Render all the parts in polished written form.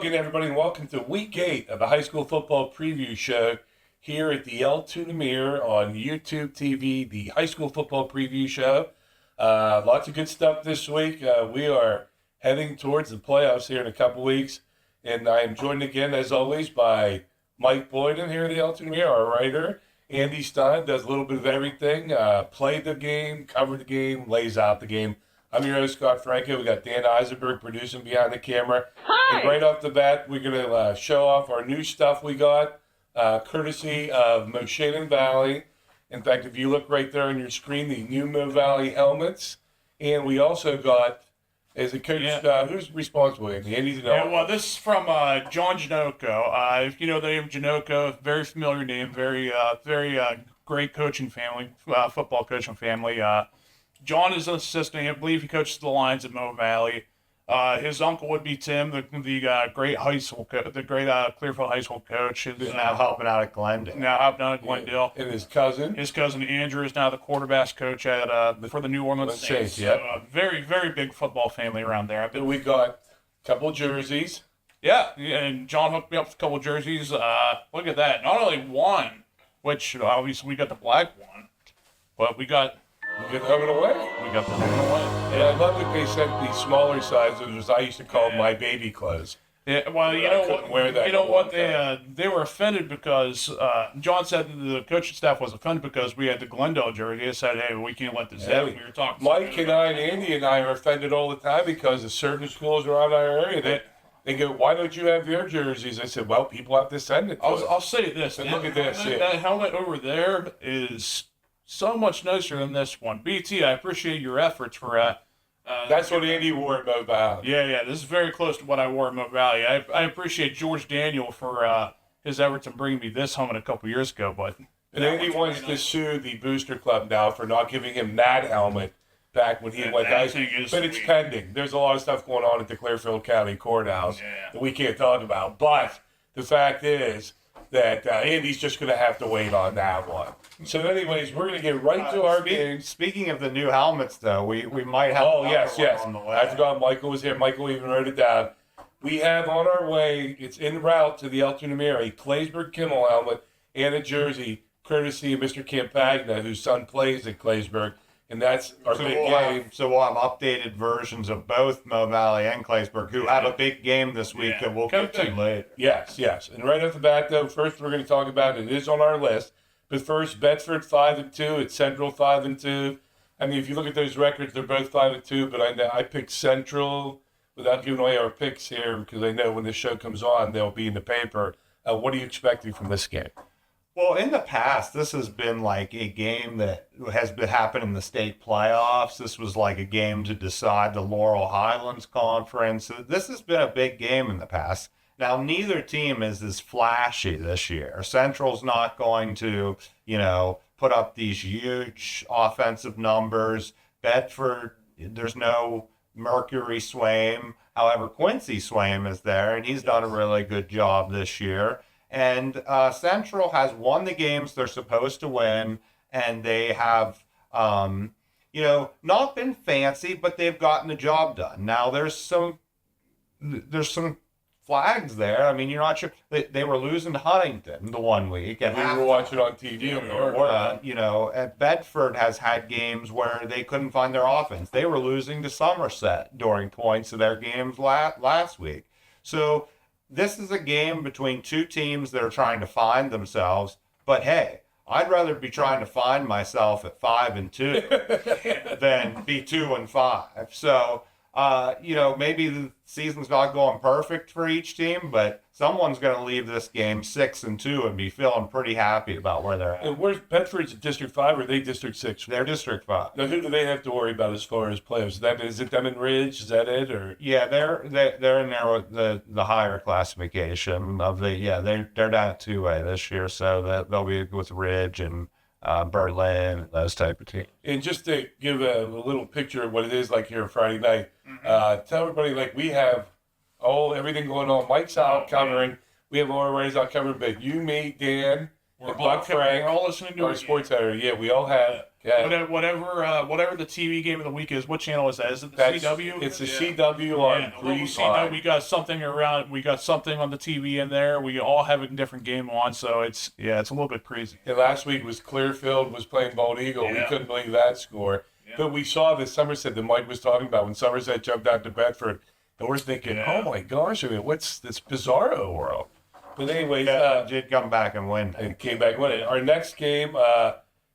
again, everybody, and welcome to Week 8 of the High School Football Preview Show here at the El Tunamir on YouTube TV, the High School Football Preview Show. Lots of good stuff this week. We are heading towards the playoffs here in a couple weeks, and I am joined again, as always, by Mike Boyden here at the El Tunamir, our writer. Andy Stein does a little bit of everything, played the game, covered the game, lays out the game. I'm your host, Scott Franco. We got Dan Eisenberg producing behind the camera. Hi. And right off the bat, we're going to show off our new stuff we got, courtesy of Moshannon Valley. In fact, if you look right there on your screen, the new Mo Valley helmets. And we also got, as a coach, who's responsible? Andy? Yeah, well, this is from John Janocco. If you know the name Janocco, very familiar name, very great coaching family, football coaching family. John is an assistant. I believe he coaches the Lions at Mo Valley. His uncle would be Tim, the great high school the great Clearfield High School coach. Who's now helping out at Glendale. Glendale. And his cousin? His cousin Andrew is now the quarterbacks coach for the New Orleans Saints. Yep. Very, very big football family around there. And we got a couple of jerseys. Yeah, and John hooked me up with a couple of jerseys. Look at that. Not only one, which obviously we got the black one, but we got... We got them away. We got them away. And I love that they sent the smaller sizes, as I used to call my baby clothes. Yeah, well, you know what? They were offended because John said the coaching staff was offended because we had the Glendale jersey. They said, "Hey, we can't let this happen." We were talking. Mike and I and Andy and I are offended all the time because of certain schools around our area they go, "Why don't you have their jerseys?" I said, "Well, people have to send it to us." I'll say this. And look at this. That helmet over there is so much nicer than this one. BT, I appreciate your efforts for. That's what Andy wore at Mo Valley. Yeah. This is very close to what I wore at Mo Valley. I appreciate George Daniel for his efforts in bringing me this helmet a couple years ago. But and Andy wants to sue the Booster Club now for not giving him that helmet back when he went high school. But it's pending. There's a lot of stuff going on at the Clearfield County Courthouse that we can't talk about. But the fact is that Andy's just going to have to wait on that one. So anyways, we're going to get right to our game. Speaking of the new helmets, though, we might have yes. on the way. I forgot Michael was here. Michael even wrote it down. We have on our way, it's en route to the El Tunamir, a Claysburg-Kimmel helmet and a jersey, courtesy of Mr. Campagna, whose son plays at Claysburg. And that's our big game. So we'll have updated versions of both Mo Valley and Claysburg, who have a big game this week that we'll get to later. Yes. And right off the bat, though, first we're going to talk about, it is on our list, but first, Bedford 5-2, it's Central 5-2. I mean, if you look at those records, they're both 5-2, but I picked Central without giving away our picks here because I know when this show comes on, they'll be in the paper. What are you expecting from this game? Well, in the past, this has been like a game that has been happening in the state playoffs. This was like a game to decide the Laurel Highlands Conference. This has been a big game in the past. Now, neither team is as flashy this year. Central's not going to, put up these huge offensive numbers. Bedford, there's no Mercury Swaim. However, Quincy Swaim is there, and he's done a really good job this year. And Central has won the games they're supposed to win, and they have, not been fancy, but they've gotten the job done. Now, there's some flags there. I mean, you're not sure. They were losing to Huntington the one week. And we were watching on TV. At Bedford has had games where they couldn't find their offense. They were losing to Somerset during points of their games last week. So this is a game between two teams that are trying to find themselves. But hey, I'd rather be trying to find myself at 5-2 than be 2-5. So, maybe the season's not going perfect for each team, but someone's going to leave this game 6-2 and be feeling pretty happy about where they're at. And where's Bedford's District 5 or are they District 6? They're District 5. Now, who do they have to worry about as far as playoffs? Is it them and Ridge? Is that it? Or yeah, they're in there with the higher classification of they're down at 2A this year, so they'll be with Ridge and Berlin and those type of teams. And just to give a little picture of what it is like here on Friday night, tell everybody we have everything going on. Mike's out covering. We have Laura Ray's out covering, but you, me, Dan, and Buck Frank, we're all listening to our sports editor. Yeah, we all have Yeah. Whatever the TV game of the week is. What channel is that? Is it the CW? It's the CW on Breezeline. We got something around. We got something on the TV in there. We all have a different game on, so it's a little bit crazy. And last week was Clearfield was playing Bald Eagle. We couldn't believe that score. Yeah. But we saw the Somerset that Mike was talking about when Somerset jumped out to Bedford, and we're thinking, oh my gosh, I mean, what's this bizarro world? But anyways, did come back and win. And came back and win it. Our next game,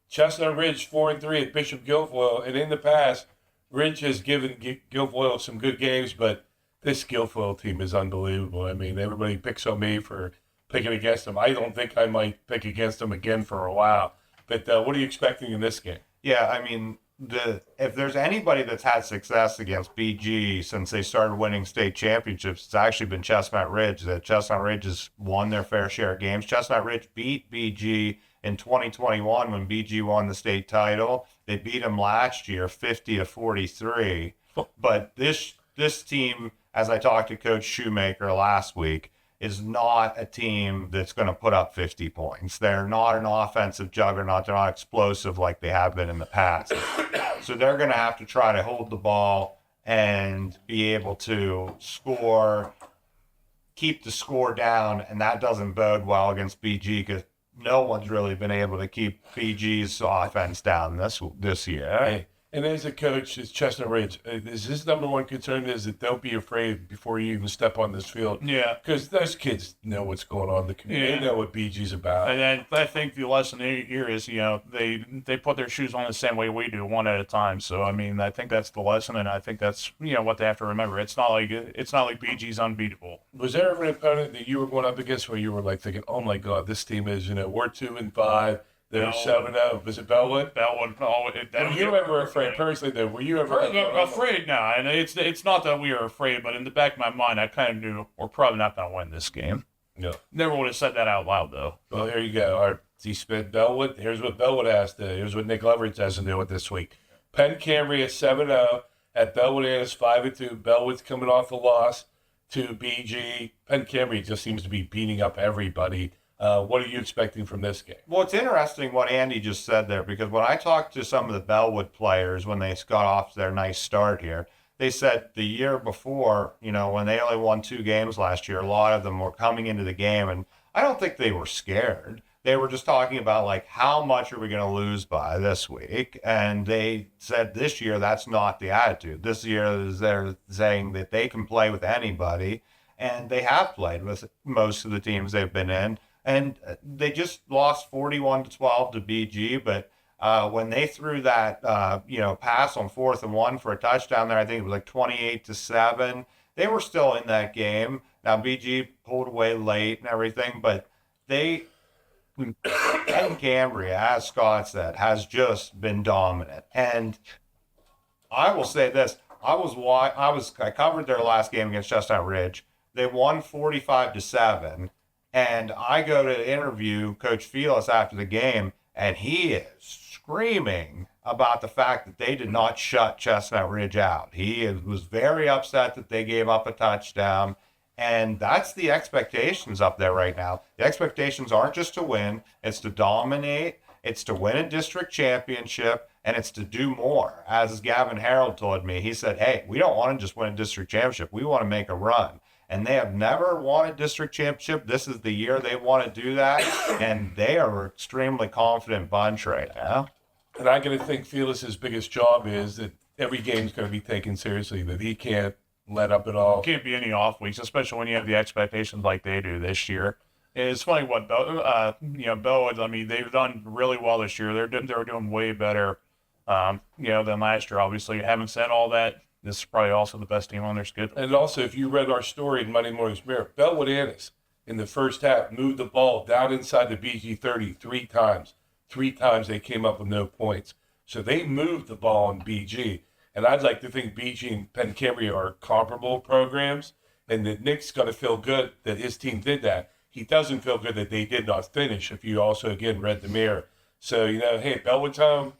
Chestnut Ridge 4-3 at Bishop Guilfoyle, and in the past, Ridge has given Guilfoyle some good games, but this Guilfoyle team is unbelievable. I mean, everybody picks on me for picking against them. I don't think I might pick against them again for a while. But what are you expecting in this game? Yeah, I mean, if there's anybody that's had success against BG since they started winning state championships, it's actually been Chestnut Ridge. That Chestnut Ridge has won their fair share of games. Chestnut Ridge beat BG in 2021 when BG won the state title. They beat them last year 50-43. But this team, as I talked to Coach Shoemaker last week, is not a team that's going to put up 50 points. They're not an offensive juggernaut. They're not explosive like they have been in the past. So they're going to have to try to hold the ball and be able to score, keep the score down, and that doesn't bode well against BG because no one's really been able to keep BG's offense down this year. Hey, and as a coach, it's Chestnut Ridge. His number one concern is that don't be afraid before you even step on this field. Yeah. Because those kids know what's going on in the community. They know what BG's about. And I think the lesson here is, they put their shoes on the same way we do, one at a time. So, I mean, I think that's the lesson, and I think that's, what they have to remember. It's not like BG's unbeatable. Was there ever an opponent that you were going up against where you were like thinking, oh, my God, this team is, we're 2-5. They're 7-0. Was it Belwood? Belwood. Were you ever afraid, personally, though? Were you ever afraid? No, and it's not that we were afraid, but in the back of my mind, I kind of knew we're probably not going to win this game. No. Never would have said that out loud, though. Well, there you go. All right, he spent Belwood. Here's what Belwood has to. Here's what Nick Leverett has to do with this week. Penn-Cambria is 7-0. At Belwood, it's 5-2. Belwood's coming off a loss to BG. Penn-Cambria just seems to be beating up everybody. What are you expecting from this game? Well, it's interesting what Andy just said there, because when I talked to some of the Belwood players when they got off their nice start here, they said the year before, when they only won 2 games last year, a lot of them were coming into the game, and I don't think they were scared. They were just talking about, like, how much are we going to lose by this week? And they said this year that's not the attitude. This year they're saying that they can play with anybody, and they have played with most of the teams they've been in. And they just lost 41-12 to BG, but when they threw that, pass on 4th and 1 for a touchdown there, I think it was like 28-7. They were still in that game. Now BG pulled away late and everything, but Cambria, as Scott said, has just been dominant. And I will say this: I covered their last game against Chestnut Ridge. They won 45-7. And I go to interview Coach Felix after the game, and he is screaming about the fact that they did not shut Chestnut Ridge out. He was very upset that they gave up a touchdown, and that's the expectations up there right now. The expectations aren't just to win, it's to dominate, it's to win a district championship, and it's to do more. As Gavin Harold told me, he said, hey, we don't want to just win a district championship, we want to make a run. And they have never won a district championship. This is the year they want to do that. And they are an extremely confident bunch right now. And I got to think Felix's biggest job is that every game's going to be taken seriously, that he can't let up at all. Can't be any off weeks, especially when you have the expectations like they do this year. It's funny what Belwood, I mean, they've done really well this year. They're doing way better, than last year. Obviously, having said all that, this is probably also the best team on their schedule. And also, if you read our story in Monday Morning's Mirror, Belwood Annis in the first half moved the ball down inside the BG 30 3 times. 3 times they came up with no points. So they moved the ball on BG. And I'd like to think BG and Penn-Cambria are comparable programs, and that Nick's going to feel good that his team did that. He doesn't feel good that they did not finish, if you also, again, read the Mirror. So, hey, Belwood's home.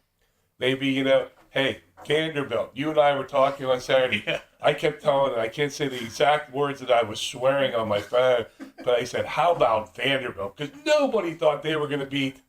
Maybe, hey, Vanderbilt, you and I were talking on Saturday. Yeah. I kept telling him, I can't say the exact words that I was swearing on my phone, but I said, how about Vanderbilt? Because nobody thought they were going to beat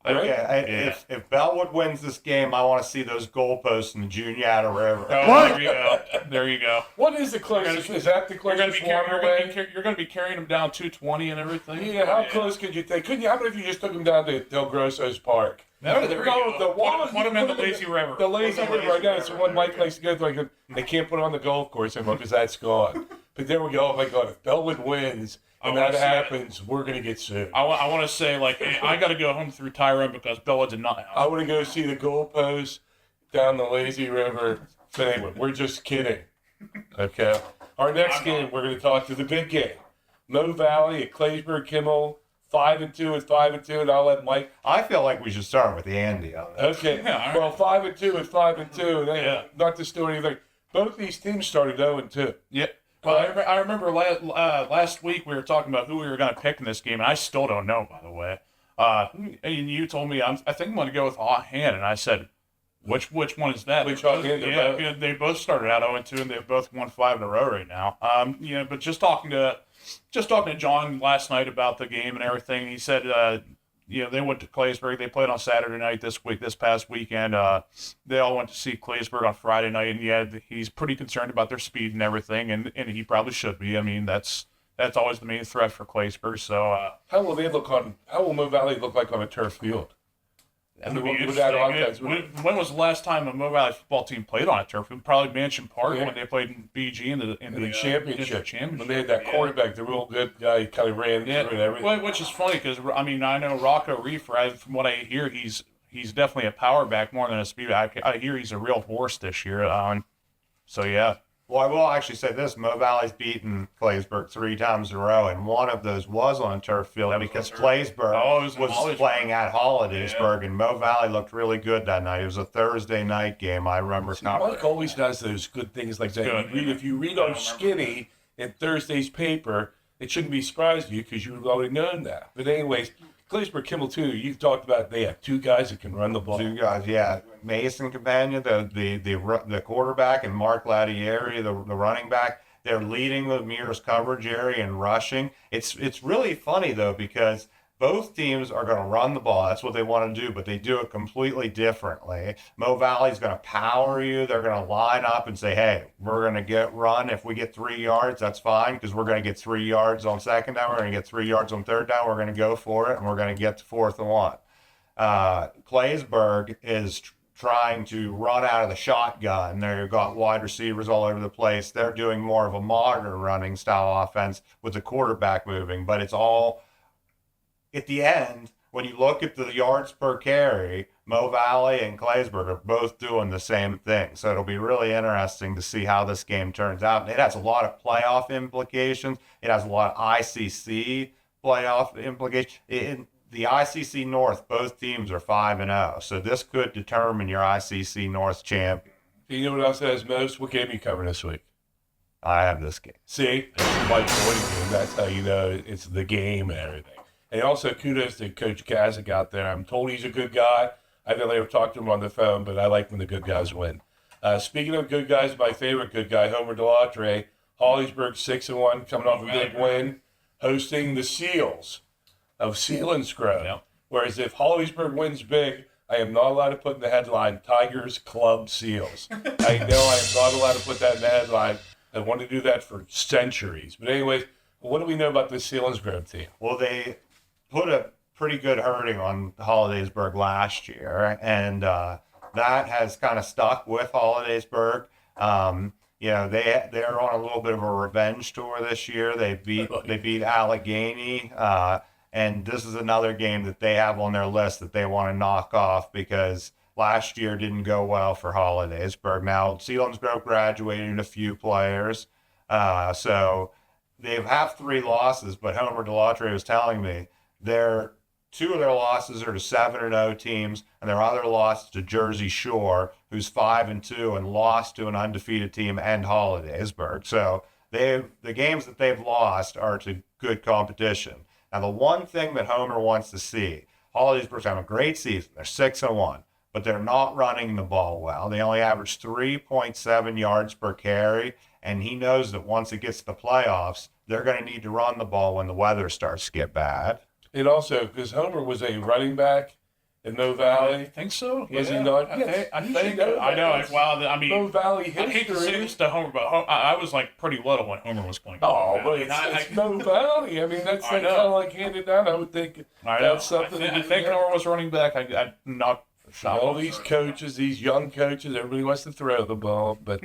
Okay, if Belwood wins this game, I want to see those goalposts in the Juniata River. Oh, there you go. There you go. What is the closest? Is that the closest waterway? You're going to be carrying them down 220 and everything. Yeah, how close could you think? Couldn't you? How about if you just took them down to Del Grosso's Park? No, there we go. The water. Put them in the lazy river. The lazy river. I know. It's the one Mike likes to go to. They can't put it on the golf course anymore because that's gone. But there we go. Oh my God! If Belwood wins and that happens, we're gonna get sued. I want to say I got to go home through Tyrone because Belwood did not. I want to go see the goalposts down the lazy river. But anyway, we're just kidding. Okay. Our next game, we're going to talk to the big game. Mo Valley at Claysburg-Kimmel, 5-2 and 5-2, and I'll let Mike. I feel like we should start with Andy on that. Okay. Yeah, well, 5-2 and 5-2. Not to steal anything. Both these teams started 0-2. Yeah. Well, I remember last week we were talking about who we were going to pick in this game, and I still don't know, by the way. And you told me I think I'm going to go with Offhand, and I said, which one is that? Which Offhand? Yeah, they both started out 0-2, and they've both won 5 in a row right now. But just talking to John last night about the game and everything, he said, they went to Claysburg. They played on Saturday night this past weekend. They all went to see Claysburg on Friday night, and he's pretty concerned about their speed and everything, and he probably should be. I mean, that's always the main threat for Claysburg. So how will Mo Valley look like on a turf field? When was the last time a Mo Valley football team played on a turf? It was probably Mansion Park when they played in BG in the championship. When they had that quarterback, the real good guy, kind of ran through and everything. Well, which is funny because I know Rocco Reefer. From what I hear, he's definitely a power back more than a speed back. I hear he's a real horse this year. So yeah. Well, I will actually say this. Mo Valley's beaten Claysburg 3 times in a row, and one of those was on a turf field because Claysburg was playing at Hollidaysburg, and Mo Valley looked really good that night. It was a Thursday night game, I remember. Mike always does those good things like that. If you read on Skinny in Thursday's paper, it shouldn't be surprised to you because you've already known that. But anyways, Claysburg-Kimmel, too, you talked about they have 2 guys that can run the ball. 2 guys, yeah. Mason Companion, the quarterback, and Mark Lattieri, the running back. They're leading the Mears coverage area and rushing. It's really funny, though, because both teams are going to run the ball. That's what they want to do, but they do it completely differently. Mo Valley's going to power you. They're going to line up and say, hey, we're going to get run. If we get 3 yards, that's fine because we're going to get 3 yards on second down. We're going to get 3 yards on third down. We're going to go for it, and we're going to get to 4th and 1. Claysburg is trying to run out of the shotgun. They've got wide receivers all over the place. They're doing more of a modern running style offense with the quarterback moving, but it's all at the end. When you look at the yards per carry, Mo Valley and Claysburg are both doing the same thing. So it'll be really interesting to see how this game turns out. It has a lot of playoff implications. It has a lot of ICC playoff implications. In the ICC North, both teams are 5-0. So this could determine your ICC North champion. You know what else has most? What game are you covering this week? I have this game. See? It's Mike Boyd's game. That's how you know it's the game and everything. And also kudos to Coach Kazik out there. I'm told he's a good guy. I've never ever talked to him on the phone, but I like when the good guys win. Speaking of good guys, my favorite good guy, Homer Delatre, Hollidaysburg 6-1, coming off a big win, hosting the Seals of Selinsgrove. Yep. Whereas if Hollidaysburg wins big, I am not allowed to put in the headline, Tigers Club Seals. I know I am not allowed to put that in the headline. I want to do that for centuries. But anyways, what do we know about this Selinsgrove team? Well, they put a pretty good hurting on Hollidaysburg last year, and that has kind of stuck with Hollidaysburg. They're on a little bit of a revenge tour this year. They beat Allegheny, and this is another game that they have on their list that they want to knock off because last year didn't go well for Hollidaysburg. Now, Selinsgrove graduated a few players, so they have 3 losses, but Homer Delatre was telling me 2 of their losses are to 7-0 teams, and their other loss to Jersey Shore, who's 5-2 and lost to an undefeated team and Hollidaysburg. So the games that they've lost are to good competition. Now, the one thing that Homer wants to see, Hollidaysburg's having a great season. They're 6-1, but they're not running the ball well. They only average 3.7 yards per carry, and he knows that once it gets to the playoffs, they're going to need to run the ball when the weather starts to get bad. And also, because Homer was a running back in Mo I Valley? think so. Was he yeah. not? I Yes, think. I you think. should know I know. that. Well, I mean, Mo Valley I hate to say history. this to Homer, but I was like pretty little when Homer was playing. Oh, but And it's Mo Valley. I mean, that's I like, know. kind of like handed down. I would think I know. that's something. I think Homer was running back. I'm not. All these coaches, these young coaches, everybody wants to throw the ball, but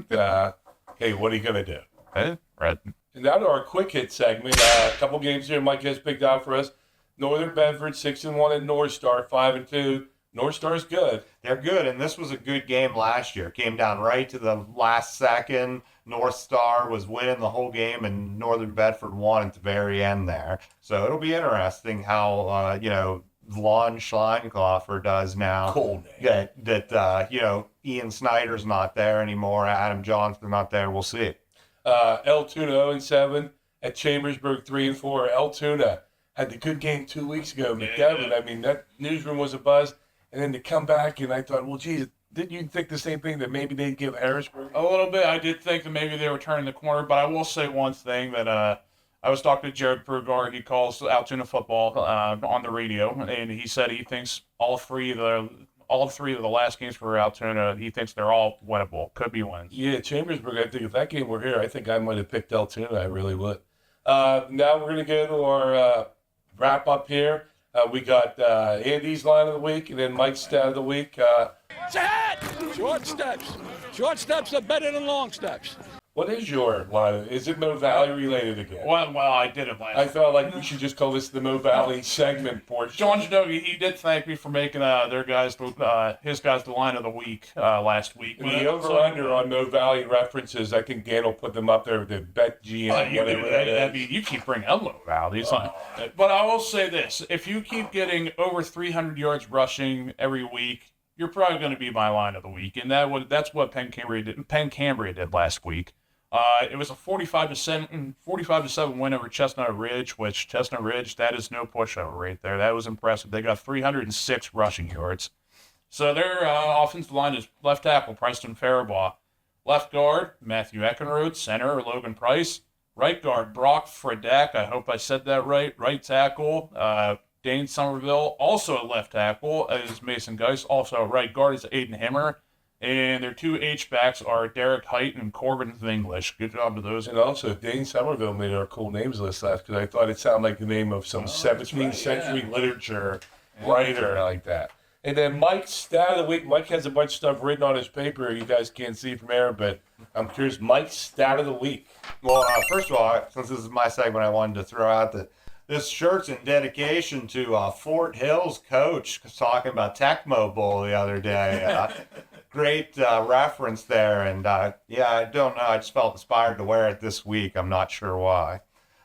hey, what are you gonna do? Right. And now to our quick hit segment. A couple games here Mike has picked out for us. Northern Bedford 6-1 at North Star 5-2. North Star's good. They're good, and this was a good game last year. Came down right to the last second. North Star was winning the whole game, and Northern Bedford won at the very end there. So it'll be interesting how Lon Schleinkoffer does now. Cool name. That Ian Snyder's not there anymore. Adam Johnson's not there. We'll see. Altoona 0-7 at Chambersburg 3-4. Altoona had the good game 2 weeks ago. McDevitt, I mean, that newsroom was a buzz. And then to come back, and I thought, well, geez, didn't you think the same thing that maybe they'd give Harrisburg? A little bit. I did think that maybe they were turning the corner, but I will say one thing that I was talking to Jared Brugard. He calls Altoona football on the radio, and he said he thinks all three of the last games for Altoona, he thinks they're all winnable. Could be wins. Yeah, Chambersburg, I think if that game were here, I think I might have picked Altoona. I really would. Now we're going to go to our wrap up here. We got Andy's line of the week and then Mike's stat of the week. Short steps. Short steps are better than long steps. What is your line? Is it Mo Valley related again? Well, I did it last. I felt like we should just call this the Mo Valley segment portion. John Janogi, he did thank me for making his guys the line of the week last week. And the over-under on Mo Valley references, I think Dan will put them up there with the bet GM. You keep bringing up Mo Valley. But I will say this. If you keep getting over 300 yards rushing every week, you're probably going to be my line of the week. And that's what Penn-Cambria did last week. It was a 45-7 win over Chestnut Ridge, which Chestnut Ridge, that is no pushover right there. That was impressive. They got 306 rushing yards. So their offensive line is left tackle, Preston Faribaugh. Left guard, Matthew Eckenrode. Center, Logan Price. Right guard, Brock Fredak. I hope I said that right. Right tackle, Dane Somerville. Also a left tackle is Mason Geis. Also a right guard is Aiden Himmer. And their two H-backs are Derek Height and Corbin English. Good job to those. And also, Dane Somerville made our cool names list last because I thought it sounded like the name of some 17th century literature writer like that. And then Mike's stat of the week. Mike has a bunch of stuff written on his paper. You guys can't see from here, but I'm curious. Mike's stat of the week. Well, first of all, since this is my segment, I wanted to throw out that this shirt's in dedication to Fort Hill's coach talking about Tecmo Bowl the other day. Great reference there. And I don't know. I just felt inspired to wear it this week. I'm not sure why.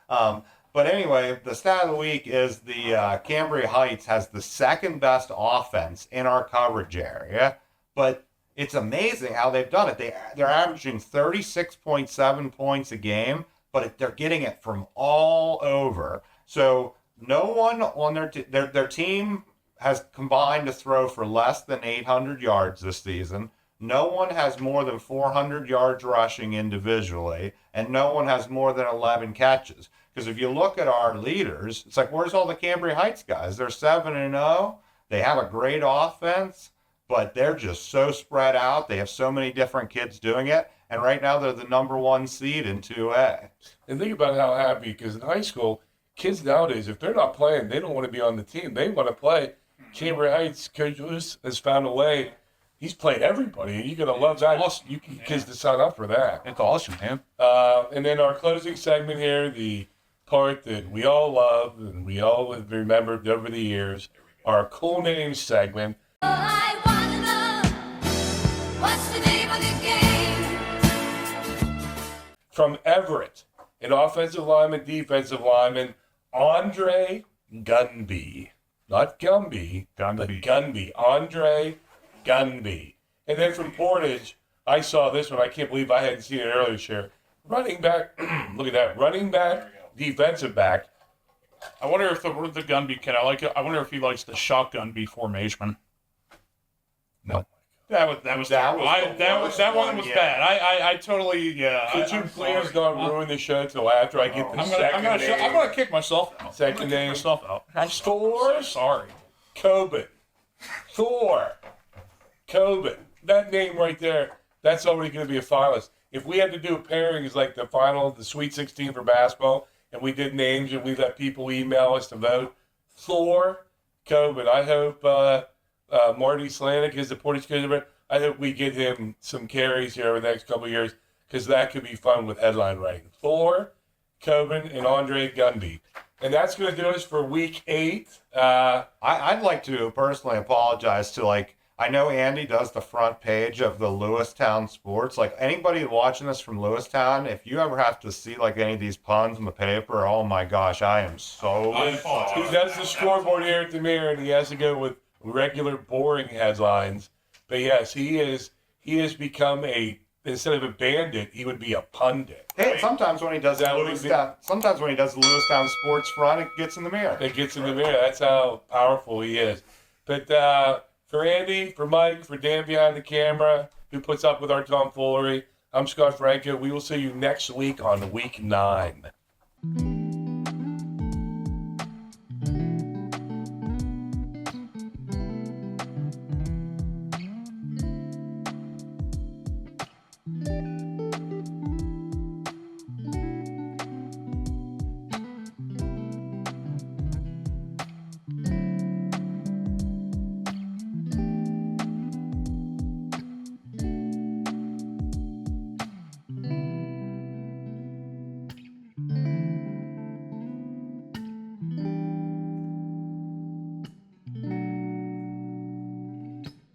But anyway, the stat of the week is the Cambria Heights has the second best offense in our coverage area. But it's amazing how they've done it. They're averaging 36.7 points a game, but they're getting it from all over. So no one on their team has combined to throw for less than 800 yards this season. No one has more than 400 yards rushing individually, and no one has more than 11 catches. Because if you look at our leaders, it's like, where's all the Cambria Heights guys? They're 7-0. They have a great offense, but they're just so spread out. They have so many different kids doing it. And right now they're the number one seed in 2A. And think about how happy, because in high school, kids nowadays, if they're not playing, they don't want to be on the team. They want to play. Cambria Heights, Coach Lewis has found a way. He's played everybody. You're going to love that. Awesome. You can kids to sign up for that. It's awesome, man. And then our closing segment here, the part that we all love and we all have remembered over the years, our cool names segment. I wanna know what's the name of the game. From Everett, an offensive lineman, defensive lineman, Andre Gunby. Not Gumby, but Gunby. Andre Gunby. And then from Portage, I saw this one. I can't believe I hadn't seen it earlier this year. Running back, look at that. Running back, defensive back. I wonder if the Gunby kid, I like it. I wonder if he likes the shotgun B formation. No. That one was bad. I totally Could you please not ruin the show until after I get the second name? I'm gonna kick myself out. Second name. Myself out. I'm Thor. so sorry. Coben. Thor, Coben. That name right there, that's already going to be a finalist. If we had to do pairings like the final, the Sweet 16 for basketball, and we did names and we let people email us to vote, Thor, Coben. I hope Marty Slanik is the Portage County. I hope we get him some carries here over the next couple of years because that could be fun with headline writing. Thor, Coben, and Andre Gundy. And that's going to do us for week 8. I'd like to personally apologize to, like, I know Andy does the front page of the Lewistown Sports. Like, anybody watching this from Lewistown, if you ever have to see, like, any of these puns in the paper, oh my gosh, I am so He does the scoreboard here at the Mirror, and he has to go with regular boring headlines. But yes, he has become instead of a bandit, he would be a pundit. Hey, sometimes when he does That would be- sometimes when he does the Lewistown Sports front, it gets in the Mirror. It gets in the Mirror. That's how powerful he is. But for Andy, for Mike, for Dan behind the camera, who puts up with our tomfoolery, I'm Scott Franco. We will see you next week on week 9.